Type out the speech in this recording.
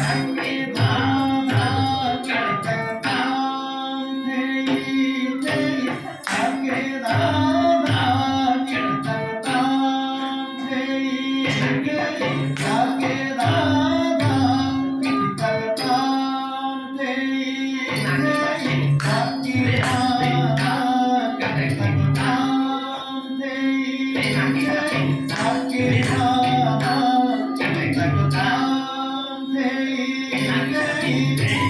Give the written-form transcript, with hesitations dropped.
Hãy subscribe cho kênh Ghiền Mì Gõ để không bỏ lỡ